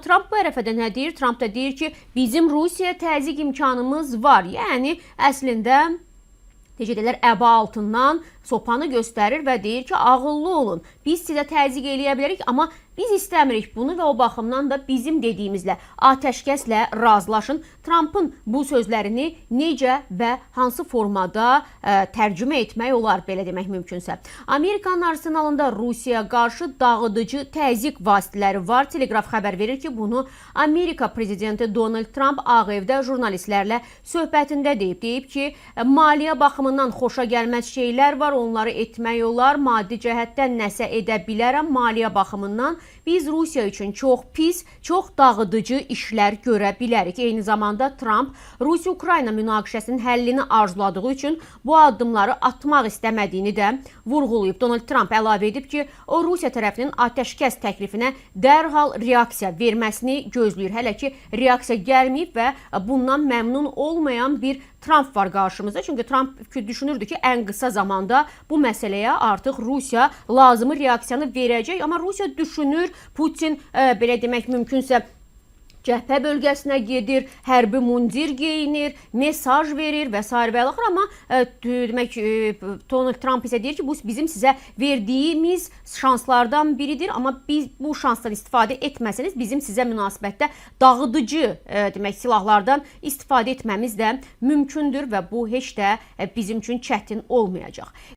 Tramp bu ərəfədə nə deyir? Tramp da deyir ki, bizim Rusiyaya təzyiq imkanımız var. Yəni, əslində necə deyirlər, əba altından sopanı göstərir və deyir ki, ağıllı olun. Biz sizə təzyiq eləyə bilərik, amma biz istəmirik bunu və o baxımdan da bizim dediyimizlə, atəşkəslə razılaşın. Trumpın bu sözlərini necə və hansı formada tərcümə etmək olar, belə demək mümkünsə. Amerikanın arsenalında Rusiyaya qarşı dağıdıcı təzyiq vasitələri var. Telegraf xəbər verir ki, bunu Amerika prezidenti Donald Trump Ağ Evdə jurnalistlərlə söhbətində deyib. Deyib ki, maliyyə baxımından xoşa gəlməz şeylər var, onları etmək olar, maddi cəhətdən nəsə edə bilərəm, maliyyə baxımından biz Rusiya üçün çox pis, çox dağıdıcı işlər görə bilərik. Eyni zamanda Trump Rusiya-Ukrayna münaqişəsinin həllini arzuladığı üçün bu addımları atmaq istəmədiyini də vurğulayıb. Donald Trump əlavə edib ki, o Rusiya tərəfinin atəşkəs təklifinə dərhal reaksiya verməsini gözləyir. Hələ ki, reaksiya gəlməyib və bundan məmnun olmayan bir Trump var qarşımızda. Çünki Trump düşünürdü ki, ən qısa zamanda bu məsələyə artıq Rusiya lazımı reaksiyanı verəcək. Amma Rusiya düşünür, Putin belə demək mümkünsə cəbhə bölgəsinə gedir, hərbi mundir geyinir, mesaj verir və s. və axır. Amma demək, Donald Trump isə deyir ki, bu bizim sizə verdiyimiz şanslardan biridir. Amma biz bu şansdan istifadə etməsəniz, bizim sizə münasibətdə dağıdıcı demək, silahlardan istifadə etməmiz də mümkündür və bu heç də bizim üçün çətin olmayacaq.